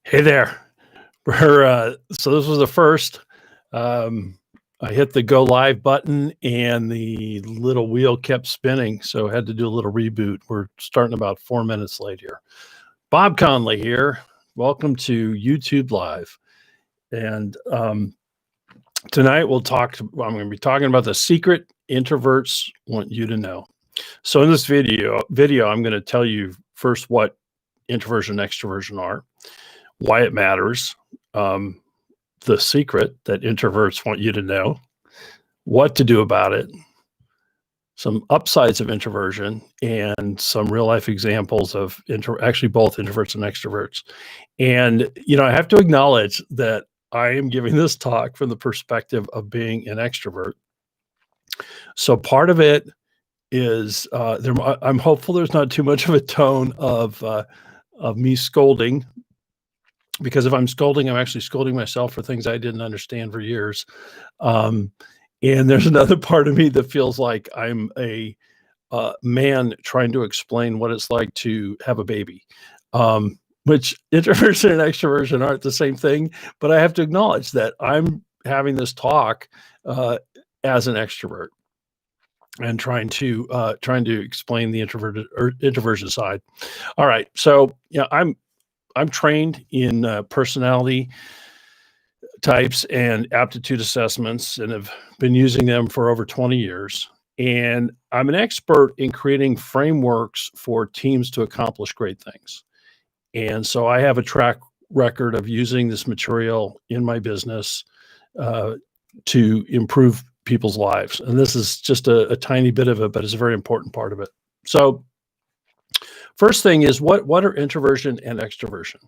Hey there. So this was the first. Um, I hit the go live button and the little wheel kept spinning, so I had to do a little reboot. We're starting about 4 minutes late here. Bob Conley here. Welcome to YouTube Live. And tonight I'm going to be talking about the secret introverts want you to know. So in this video, I'm going to tell you first what introversion and extroversion are, why it matters, the secret that introverts want you to know, what to do about it, some upsides of introversion, and some real life examples of actually both introverts and extroverts. And, I have to acknowledge that I am giving this talk from the perspective of being an extrovert. So part of it is I'm hopeful there's not too much of a tone of me scolding, because if I'm scolding, I'm actually scolding myself for things I didn't understand for years. And there's another part of me that feels like I'm a man trying to explain what it's like to have a baby, which introversion and extroversion aren't the same thing. But I have to acknowledge that I'm having this talk as an extrovert and trying to explain the introverted or introversion side. All right, so I'm trained in personality types and aptitude assessments and have been using them for over 20 years. And I'm an expert in creating frameworks for teams to accomplish great things. And so I have a track record of using this material in my business to improve people's lives. And this is just a tiny bit of it, but it's a very important part of it. So first thing is, what are introversion and extroversion?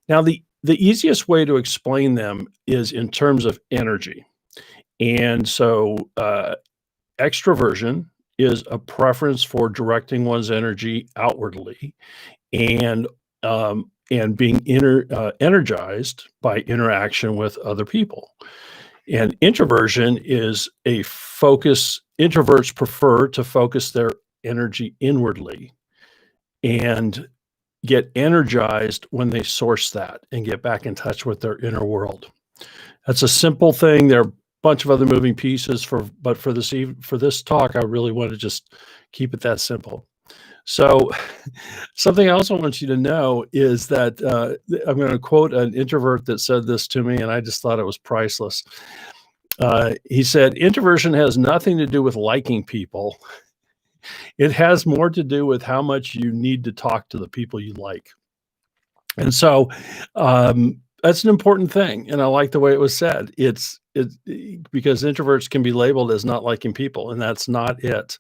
Now, the easiest way to explain them is in terms of energy. And so extroversion is a preference for directing one's energy outwardly and being energized by interaction with other people. And introversion is a focus. Introverts prefer to focus their energy inwardly and get energized when they source that and get back in touch with their inner world. That's a simple thing. There are a bunch of other moving pieces but for this talk, I really want to just keep it that simple. So something I also want you to know is that I'm going to quote an introvert that said this to me, and I just thought it was priceless. He said, "Introversion has nothing to do with liking people. It has more to do with how much you need to talk to the people you like." And so that's an important thing. And I like the way it was said. It's because introverts can be labeled as not liking people, and that's not it.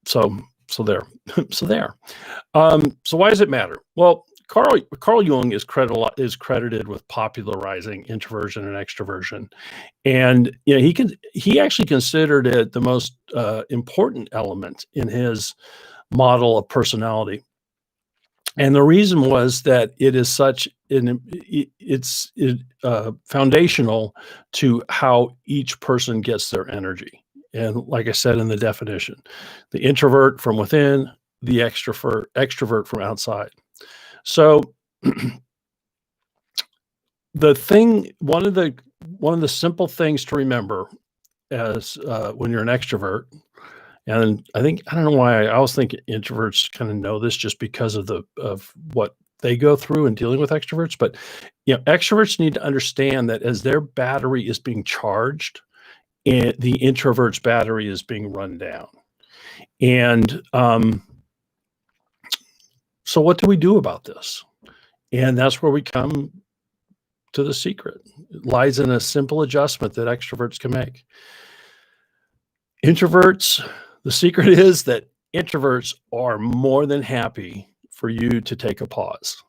So there. So why does it matter? Well, Carl Jung is credited with popularizing introversion and extroversion, and he actually considered it the most important element in his model of personality. And the reason was that it is it's foundational to how each person gets their energy. And like I said in the definition, the introvert from within, the extrovert from outside. So one of the simple things to remember as when you're an extrovert, and I don't know why I always think introverts kind of know this just because of what they go through in dealing with extroverts, but extroverts need to understand that as their battery is being charged, and the introvert's battery is being run down. And so what do we do about this? And that's where we come to the secret. It lies in a simple adjustment that extroverts can make. The secret is that introverts are more than happy for you to take a pause.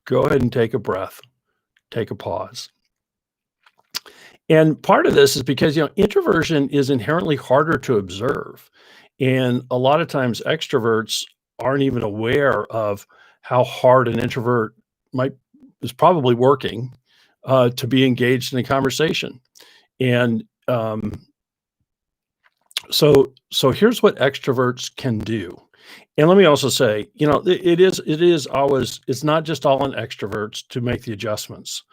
Go ahead and take a breath, take a pause. And part of this is because, introversion is inherently harder to observe. And a lot of times extroverts aren't even aware of how hard an introvert is probably working to be engaged in a conversation. And so here's what extroverts can do. And let me also say, it is always, it's not just all on extroverts to make the adjustments,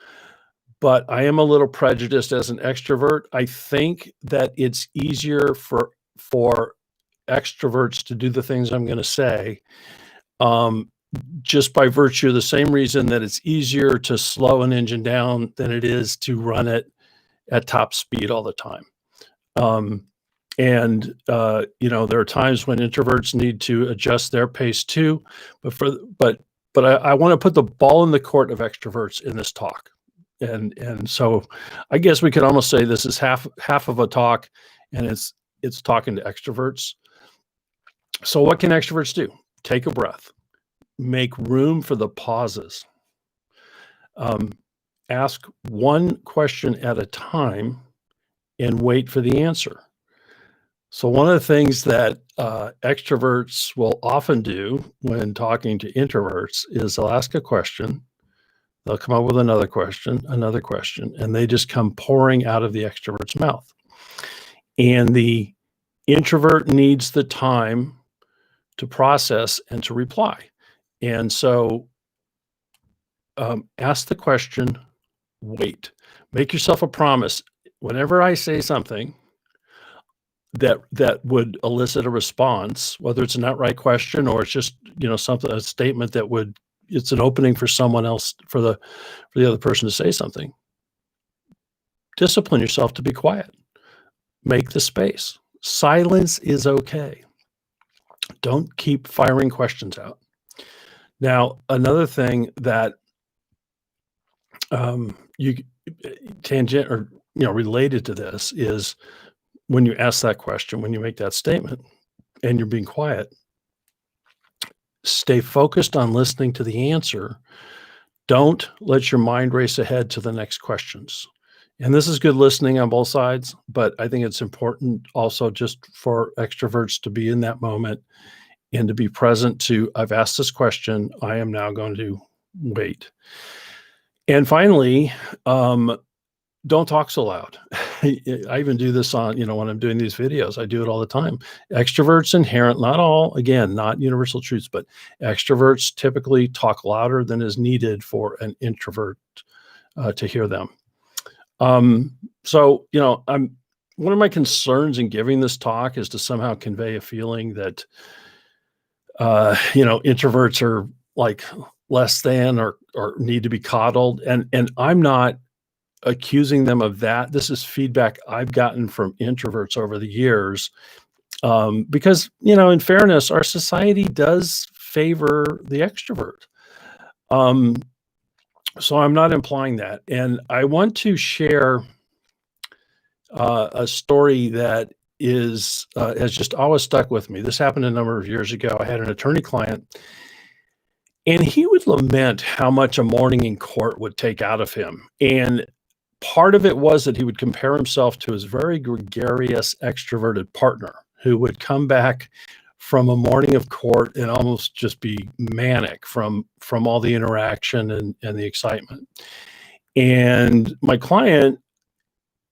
but I am a little prejudiced as an extrovert. I think that it's easier for extroverts to do the things I'm going to say, um, just by virtue of the same reason that it's easier to slow an engine down than it is to run it at top speed all the time. Um, there are times when introverts need to adjust their pace too, but I want to put the ball in the court of extroverts in this talk. And so I guess we could almost say this is half of a talk, and it's talking to extroverts. So what can extroverts do? Take a breath, make room for the pauses. Ask one question at a time and wait for the answer. So one of the things that extroverts will often do when talking to introverts is they'll ask a question, they'll come up with another question, and they just come pouring out of the extrovert's mouth. And the introvert needs the time to process and to reply. And so ask the question, wait, make yourself a promise. Whenever I say something that would elicit a response, whether it's an outright question or it's just, a statement it's an opening for someone else, for the other person to say something. Discipline yourself to be quiet. Make the space. Silence is okay. Don't keep firing questions out. Now, another thing that related to this is when you ask that question, when you make that statement and you're being quiet, stay focused on listening to the answer. Don't let your mind race ahead to the next questions. And this is good listening on both sides, but I think it's important also just for extroverts to be in that moment and to be present to, I've asked this question, I am now going to wait. And finally, don't talk so loud. I even do this on, when I'm doing these videos, I do it all the time. Extroverts inherent, not all, again, not universal truths, but extroverts typically talk louder than is needed for an introvert to hear them. So, one of my concerns in giving this talk is to somehow convey a feeling that, introverts are like less than or need to be coddled. And I'm not accusing them of that. This is feedback I've gotten from introverts over the years. Because, in fairness, our society does favor the extrovert. So I'm not implying that. And I want to share a story that has just always stuck with me. This happened a number of years ago. I had an attorney client, and he would lament how much a morning in court would take out of him. And part of it was that he would compare himself to his very gregarious, extroverted partner who would come back from a morning of court and almost just be manic from all the interaction and the excitement. And my client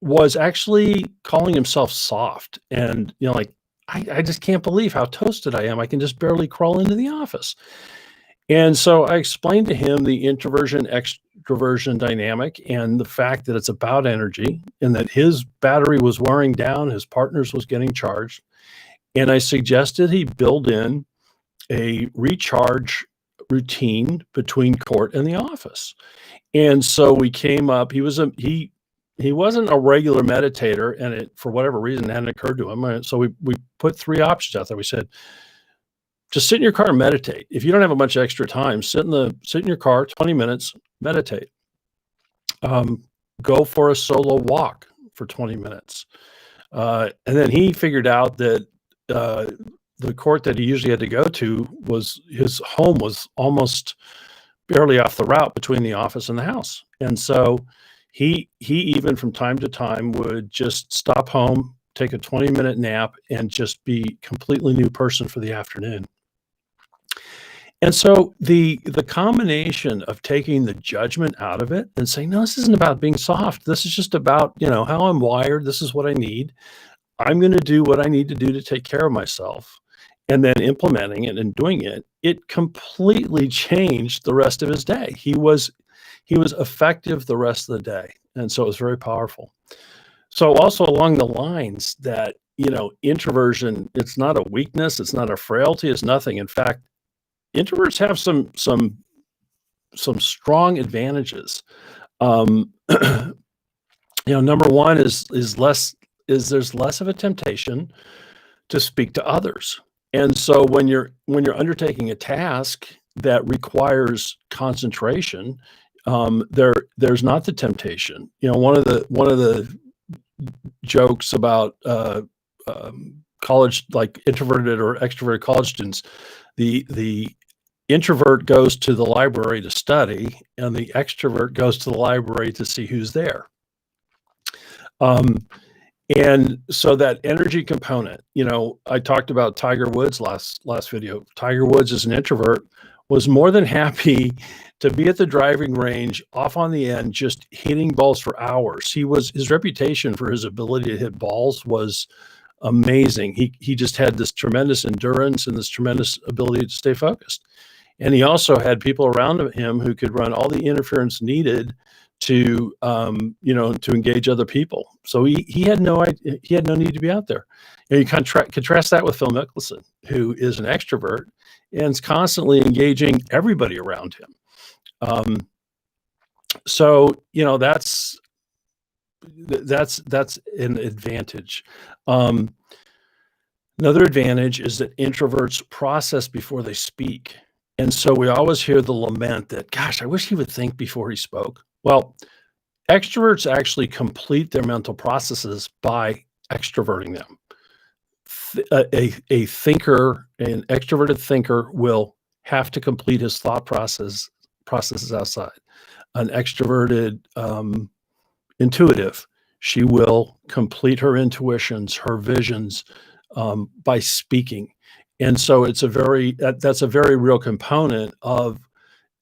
was actually calling himself soft. And, I just can't believe how toasted I am. I can just barely crawl into the office. And so I explained to him the introversion extroversion dynamic and the fact that it's about energy and that his battery was wearing down, his partner's was getting charged. And I suggested he build in a recharge routine between court and the office. And so we came up, he wasn't a regular meditator, and it, for whatever reason, hadn't occurred to him. So we put three options out there. We said, just sit in your car and meditate. If you don't have a bunch of extra time, sit in your car, 20 minutes, meditate. Go for a solo walk for 20 minutes. And then he figured out that the court that he usually had to go to his home was almost barely off the route between the office and the house. And so he even from time to time would just stop home, take a 20-minute nap, and just be completely new person for the afternoon. And so the combination of taking the judgment out of it and saying, no, this isn't about being soft. This is just about, how I'm wired. This is what I need. I'm going to do what I need to do to take care of myself. and then implementing it and doing it, it completely changed the rest of his day. He was effective the rest of the day. And so it was very powerful. So also along the lines that, introversion, it's not a weakness, it's not a frailty, it's nothing. In fact, introverts have some strong advantages. Number one is there's less of a temptation to speak to others. And so when you're undertaking a task that requires concentration, there's not the temptation. One of the jokes about college, like introverted or extroverted college students, the introvert goes to the library to study, and the extrovert goes to the library to see who's there. And so that energy component, I talked about Tiger Woods last video. Tiger Woods, as an introvert, was more than happy to be at the driving range off on the end, just hitting balls for hours. His reputation for his ability to hit balls was amazing. He just had this tremendous endurance and this tremendous ability to stay focused. And he also had people around him who could run all the interference needed to engage other people. So he had no need to be out there. And you contrast that with Phil Mickelson, who is an extrovert and is constantly engaging everybody around him. So that's an advantage. Another advantage is that introverts process before they speak. And so we always hear the lament that, gosh, I wish he would think before he spoke. Well, extroverts actually complete their mental processes by extroverting them. A thinker, an extroverted thinker, will have to complete his thought processes outside. An extroverted intuitive, she will complete her intuitions, her visions, by speaking. And so that's a very real component of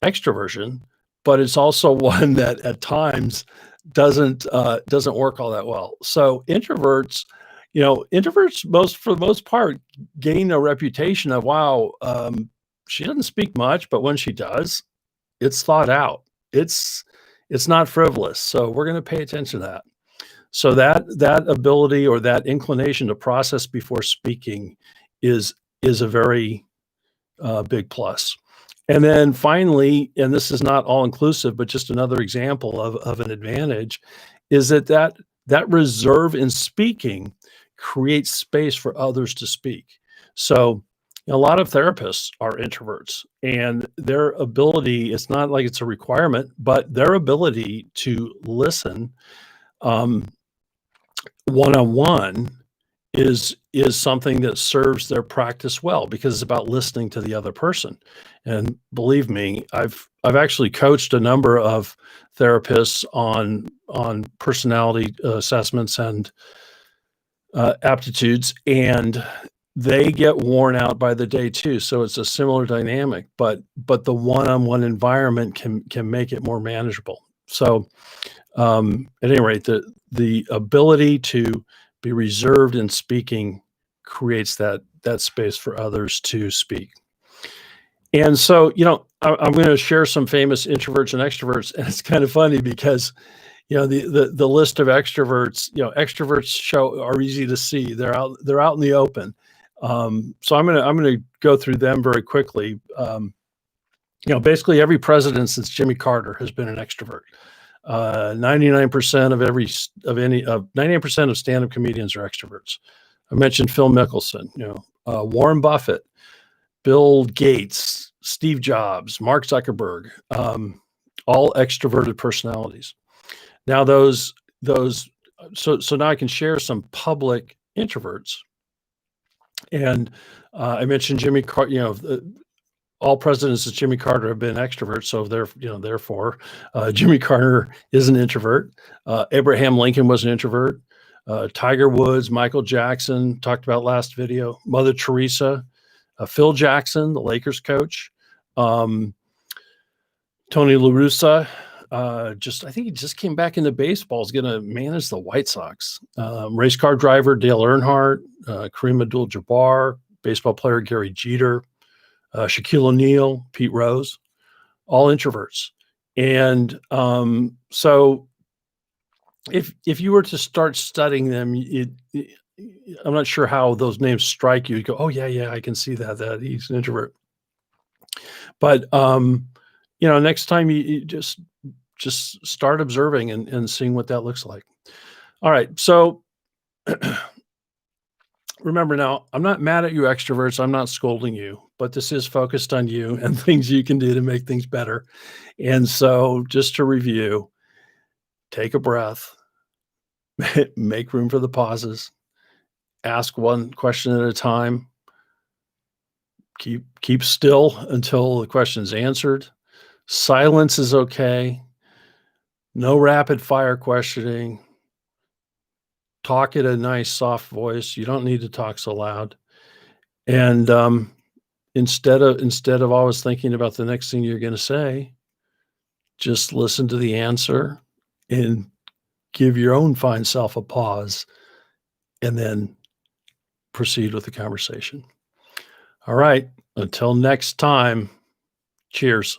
extroversion, but it's also one that at times doesn't work all that well. So introverts, for the most part, gain a reputation of, wow, she doesn't speak much, but when she does, it's thought out. It's not frivolous. So we're going to pay attention to that. So that ability or that inclination to process before speaking is a very big plus. And then finally, and this is not all inclusive, but just another example of an advantage, is that reserve in speaking creates space for others to speak. So a lot of therapists are introverts, and their ability, it's not like it's a requirement, but their ability to listen one-on-one is something that serves their practice well, because it's about listening to the other person. And believe me, I've actually coached a number of therapists on personality assessments and aptitudes, and they get worn out by the day too. So it's a similar dynamic, but the one-on-one environment can make it more manageable. So at any rate, the ability to be reserved in speaking creates that space for others to speak. And so, I'm going to share some famous introverts and extroverts, and it's kind of funny because, the list of extroverts, extroverts are easy to see. They're out in the open. So I'm going to go through them very quickly. Basically every president since Jimmy Carter has been an extrovert. 99% of 99% of stand-up comedians are extroverts. I mentioned Phil Mickelson, Warren Buffett, Bill Gates, Steve Jobs, Mark Zuckerberg, all extroverted personalities. Now so now I can share some public introverts. And I mentioned Jimmy Carter, all presidents since Jimmy Carter have been extroverts, so therefore, Jimmy Carter is an introvert. Abraham Lincoln was an introvert. Tiger Woods, Michael Jackson, talked about last video. Mother Teresa, Phil Jackson, the Lakers coach. Tony La Russa, I think he just came back into baseball. Is going to manage the White Sox. Race car driver Dale Earnhardt, Kareem Abdul-Jabbar, baseball player Gary Jeter, Shaquille O'Neal, Pete Rose, all introverts. And so if you were to start studying them, I'm not sure how those names strike you. You go, oh yeah, I can see that he's an introvert. But next time you just start observing and seeing what that looks like. All right, so remember now, I'm not mad at you extroverts. I'm not scolding you, but this is focused on you and things you can do to make things better. And so just to review, take a breath, make room for the pauses, ask one question at a time, keep still until the question's answered. Silence is okay. No rapid fire questioning. Talk at a nice soft voice. You don't need to talk so loud. And instead of always thinking about the next thing you're going to say, just listen to the answer and give your own fine self a pause, and then proceed with the conversation. All right. Until next time, cheers.